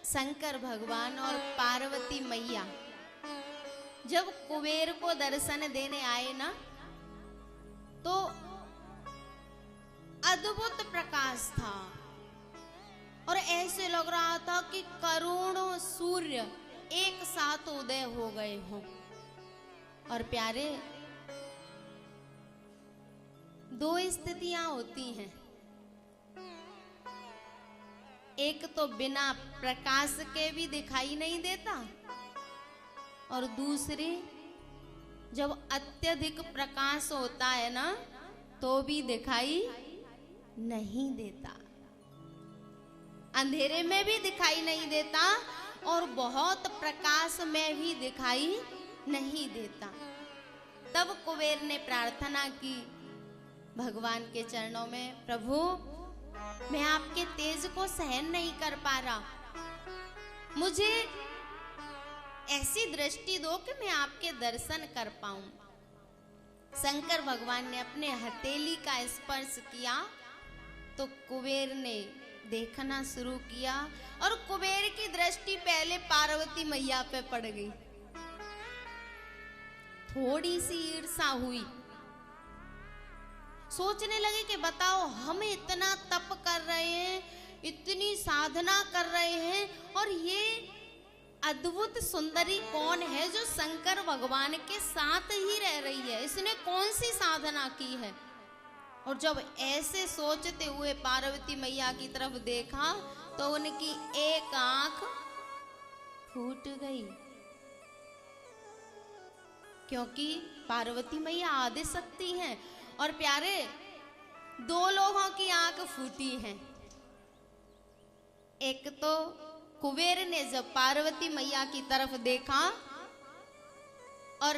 शंकर भगवान और पार्वती मैया जब कुबेर को दर्शन देने आए ना, तो अद्भुत प्रकाश था और ऐसे लग रहा था कि करोड़ों सूर्य एक साथ उदय हो गए हों। और प्यारे, दो स्थितियां होती हैं, एक तो बिना प्रकाश के भी दिखाई नहीं देता और दूसरी जब अत्यधिक प्रकाश होता है ना तो भी दिखाई नहीं देता, अंधेरे में भी दिखाई नहीं देता और बहुत प्रकाश में भी दिखाई नहीं देता। तब कुबेर ने प्रार्थना की भगवान के चरणों में, प्रभु मैं आपके तेज को सहन नहीं कर पा रहा, मुझे ऐसी दृष्टि दो कि मैं आपके दर्शन कर पाऊं। शंकर भगवान ने अपने हथेली का स्पर्श किया तो कुबेर ने देखना शुरू किया और कुबेर की दृष्टि पहले पार्वती मैया पे पड़ गई। थोड़ी सी ईर्ष्या हुई, सोचने लगे कि बताओ हम इतना तप कर रहे हैं, इतनी साधना कर रहे हैं और ये अद्भुत सुंदरी कौन है जो शंकर भगवान के साथ ही रह रही है, इसने कौन सी साधना की है। और जब ऐसे सोचते हुए पार्वती मैया की तरफ देखा तो उनकी एक आंख फूट गई, क्योंकि पार्वती मैया आदि शक्ति हैं और प्यारे दो लोगों की आंख फूटी है। एक तो कुबेर ने जब पार्वती मैया की तरफ देखा और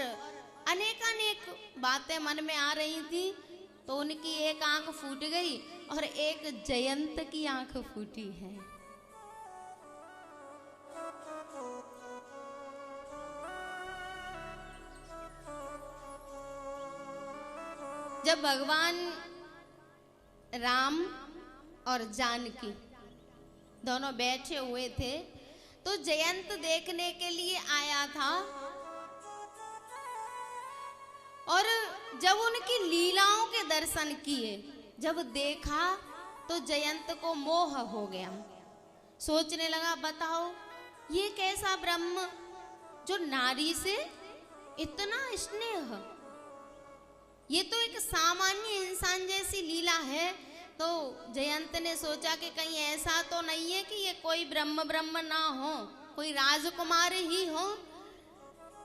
अनेकानेक बातें मन में आ रही थी तो उनकी एक आंख फूट गई और एक जयंत की आंख फूटी है। जब भगवान राम और जानकी दोनों बैठे हुए थे तो जयंत देखने के लिए आया था और जब उनकी लीलाओं के दर्शन किए, जब देखा तो जयंत को मोह हो गया। सोचने लगा बताओ ये कैसा ब्रह्म जो नारी से इतना स्नेह, ये तो एक सामान्य इंसान जैसी लीला है। तो जयंत ने सोचा कि कहीं ऐसा तो नहीं है कि ये कोई ब्रह्म ना हो, कोई राजकुमार ही हो।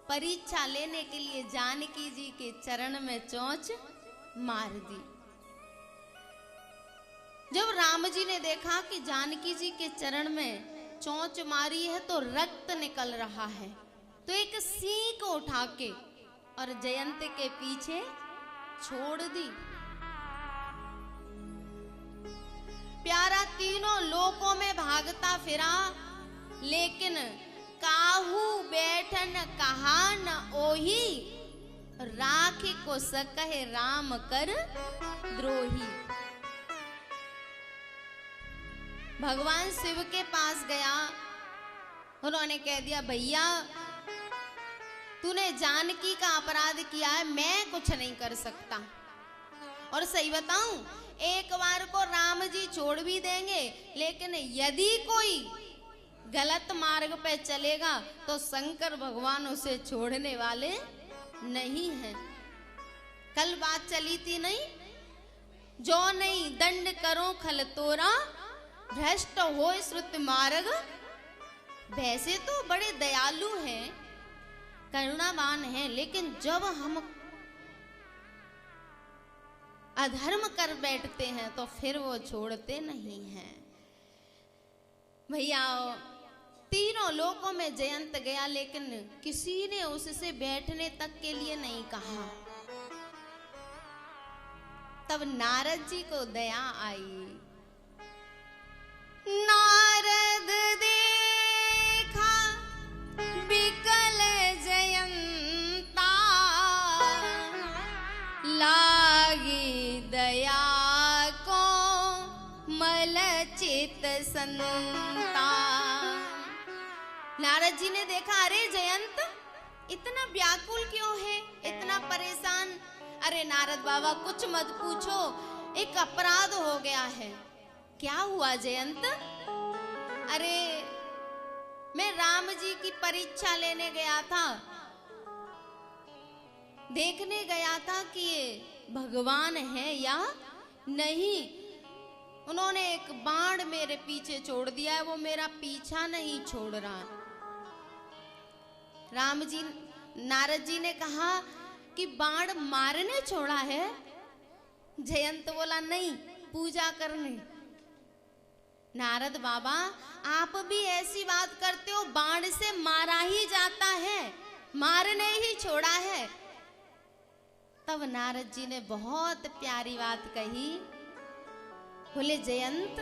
परीक्षा लेने के लिए जानकी जी के चरण में चोंच मार दी। जब राम जी ने देखा कि जानकी जी के चरण में चोंच मारी है तो रक्त निकल रहा है, तो एक सींग उठा के और जयंत के पीछे छोड़ दी। प्यारा तीनों लोकों में भागता फिरा, लेकिन काहू बैठन कहा न ओही, राखी को सकहे राम कर द्रोही। भगवान शिव के पास गया, उन्होंने कह दिया भैया तूने जानकी का अपराध किया है, मैं कुछ नहीं कर सकता। और सही बताऊं, एक बार को राम जी छोड़ भी देंगे, लेकिन यदि कोई गलत मार्ग पे चलेगा तो शंकर भगवान उसे छोड़ने वाले नहीं हैं। कल बात चली थी नहीं, जो नहीं दंड करो खल तोरा, भ्रष्ट हो श्रुत मार्ग। वैसे तो बड़े दयालु हैं, करुणावान हैं, लेकिन जब हम अधर्म कर बैठते हैं तो फिर वो छोड़ते नहीं हैं। भैया तीनों लोकों में जयंत गया, लेकिन किसी ने उससे बैठने तक के लिए नहीं कहा। तब नारद जी को दया आई। नारद देखा विकल जयंता, लागी दया को मल चित संता। नारद जी ने देखा, अरे जयंत इतना व्याकुल क्यों है, इतना परेशान। अरे नारद बाबा कुछ मत पूछो, एक अपराध हो गया है। क्या हुआ जयंत? अरे मैं राम जी की परीक्षा लेने गया था, देखने गया था कि ये भगवान है या नहीं। उन्होंने एक बाण मेरे पीछे छोड़ दिया है, वो मेरा पीछा नहीं छोड़ रहा। राम जी, नारद जी ने कहा कि बाण मारने छोड़ा है? जयंत बोला नहीं, पूजा करने। नारद बाबा आप भी ऐसी बात करते हो, बाण से मारा ही जाता है, मारने ही छोड़ा है। तब नारद जी ने बहुत प्यारी बात कही, बोले जयंत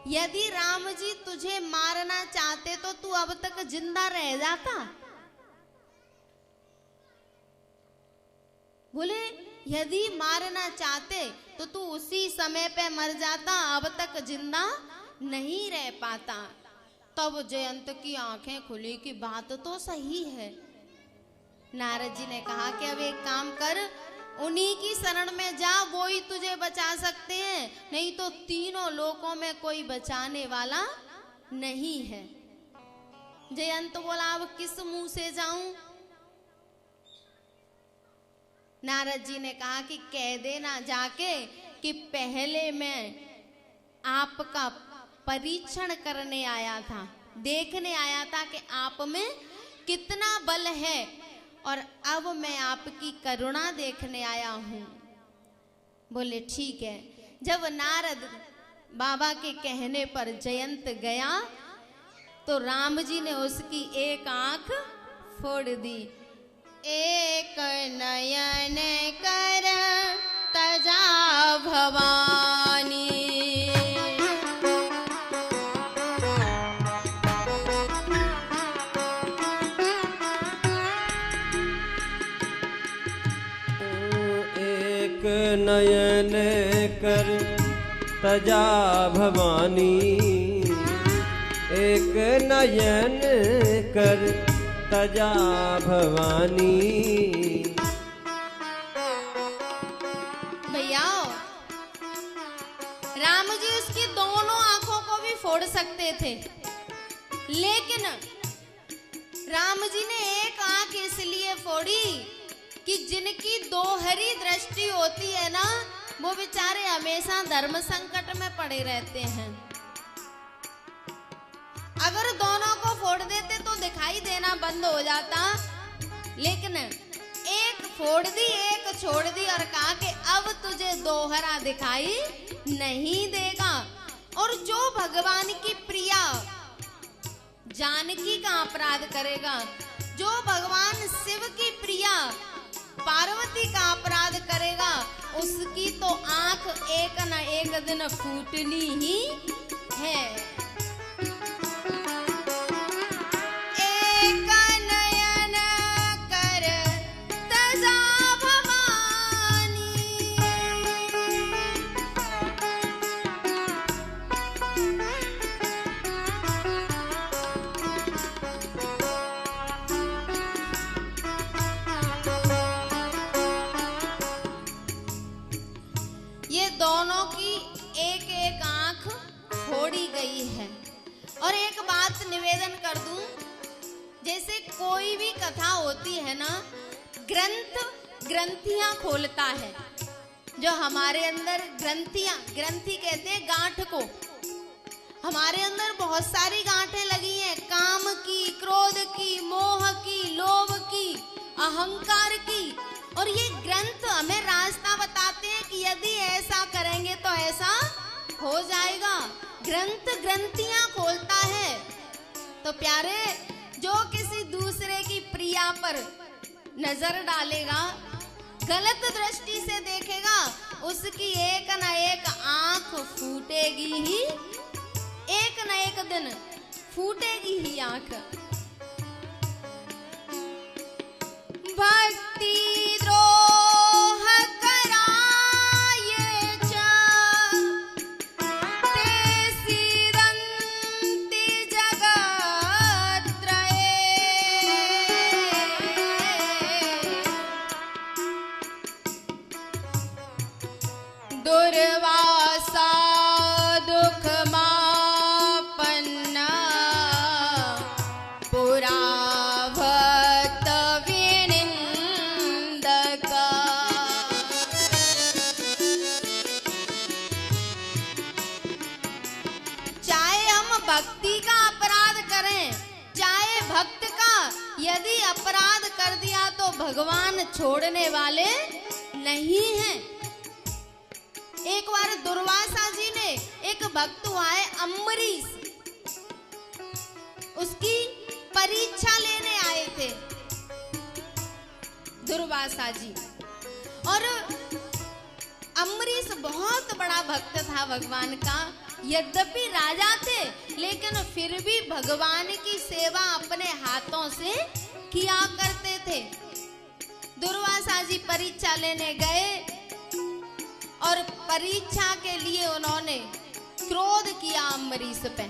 यदि राम जी तुझे मारना चाहते तो तू अब तक जिंदा रह जाता। बोले यदि मारना चाहते तो तू उसी समय पे मर जाता, अब तक जिंदा नहीं रह पाता। तब जयंत की आंखें खुली कि बात तो सही है। नारद जी ने कहा कि अब एक काम कर, उन्हीं की शरण में जा, वो ही तुझे बचा सकते हैं, नहीं तो तीनों लोकों में कोई बचाने वाला नहीं है। जयंत बोला अब किस मुंह से जाऊं? नारद जी ने कहा कि कह देना जाके कि पहले मैं आपका परीक्षण करने आया था, देखने आया था कि आप में कितना बल है, और अब मैं आपकी करुणा देखने आया हूं। बोले ठीक है। जब नारद बाबा के कहने पर जयंत गया तो राम जी ने उसकी एक आंख फोड़ दी। एक नयन कर तजा भवानी, एक नयन कर तजा भवानी, एक नयन कर तजा भवानी। भैया राम जी उसकी दोनों आंखों को भी फोड़ सकते थे, लेकिन राम जी ने एक आंख इसलिए फोड़ी कि जिनकी दोहरी दृष्टि होती है ना, वो बेचारे हमेशा धर्म संकट में पड़े रहते हैं। अगर दोनों को फोड़ देते तो दिखाई देना बंद हो जाता, लेकिन एक फोड़ दी, एक छोड़ दी और कहा कि अब तुझे दोहरा दिखाई नहीं देगा। और जो भगवान की प्रिया जानकी का अपराध करेगा, जो भगवान शिव की प्रिया पार्वती का अपराध करेगा, उसकी तो आंख एक न एक दिन फूटनी ही है। एक नयन कर तजा भवानी, ये दोनों की एक एक आंख फोड़ी गई है। और एक बात निवेदन कर दूं, जैसे कोई भी कथा होती है ना, ग्रंथियां खोलता है। जो हमारे अंदर ग्रंथि कहते हैं गांठ को। हमारे अंदर बहुत सारी गांठें लगी हैं, काम की, क्रोध की, मोह की, लोभ की, अहंकार की। और ये ग्रंथ हमें रास्ता बताते हैं कि यदि ऐसा करेंगे तो ऐसा हो जाएगा। ग्रंथियां खोलता है। तो प्यारे, जो किसी दूसरे की प्रिया पर नजर डालेगा, गलत दृष्टि से देखेगा, उसकी एक न एक आंख फूटेगी ही, एक न एक दिन फूटेगी ही आंख। भक्ति द्रोह कराये च ते सिरन्ति जगत्त्रय, भक्त का यदि अपराध कर दिया तो भगवान छोड़ने वाले नहीं हैं। एक बार दुर्वासा जी ने, एक भक्त हुआ है अम्बरीश, उसकी परीक्षा लेने आए थे दुर्वासा जी। और अम्बरीश बहुत बड़ा भक्त था भगवान का, यद्यपि राजा थे लेकिन फिर भी भगवान की सेवा अपने हाथों से किया करते थे। दुर्वासा जी परीक्षा लेने गए और परीक्षा के लिए उन्होंने क्रोध किया अम्बरीश पे,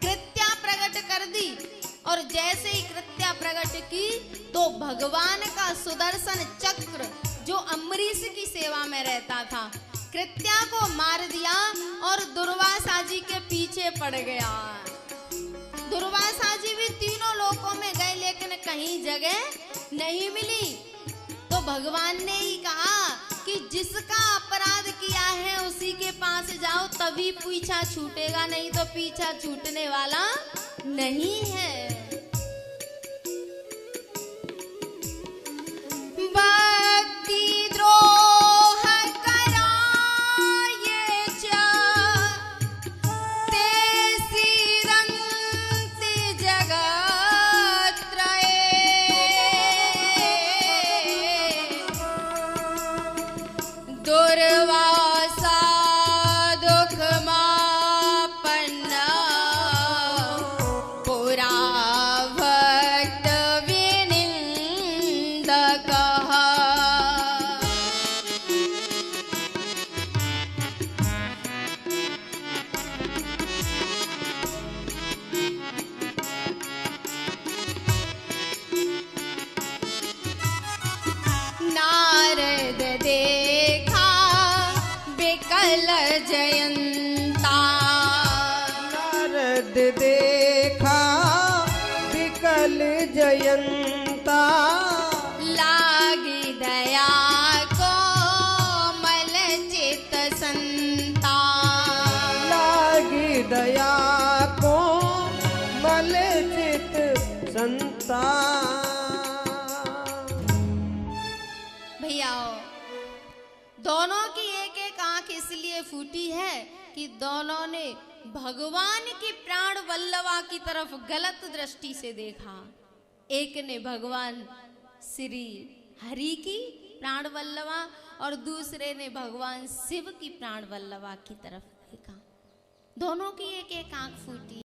कृत्या प्रकट कर दी। और जैसे ही कृत्या प्रकट की तो भगवान का सुदर्शन चक्र जो अम्बरीश की सेवा में रहता था, कृत्या को मार दिया और दुर्वासा जी के पीछे पड़ गया। दुर्वासा जी भी तीनों लोकों में गए लेकिन कहीं जगह नहीं मिली। तो भगवान ने ही कहा कि जिसका अपराध किया है उसी के पास जाओ, तभी पीछा छूटेगा, नहीं तो पीछा छूटने वाला नहीं है। भक्ति द्रोह कराये ते सिरंति जगत दुर्वासा दुख मापन्ना पुरा भक्त विनिंदकः। नारद देखा बिकल जयंता, नारद देखा विकल जयंता, लागी दया को मल चित संता। लागी दया को मल चित संता। भैया दोनों की एक एक आंख इसलिए फूटी है कि दोनों ने भगवान की प्राण वल्लभा की तरफ गलत दृष्टि से देखा। एक ने भगवान श्री हरि की प्राण वल्लभा और दूसरे ने भगवान शिव की प्राण वल्लभा की तरफ देखा। दोनों की एक एक आंख फूटी।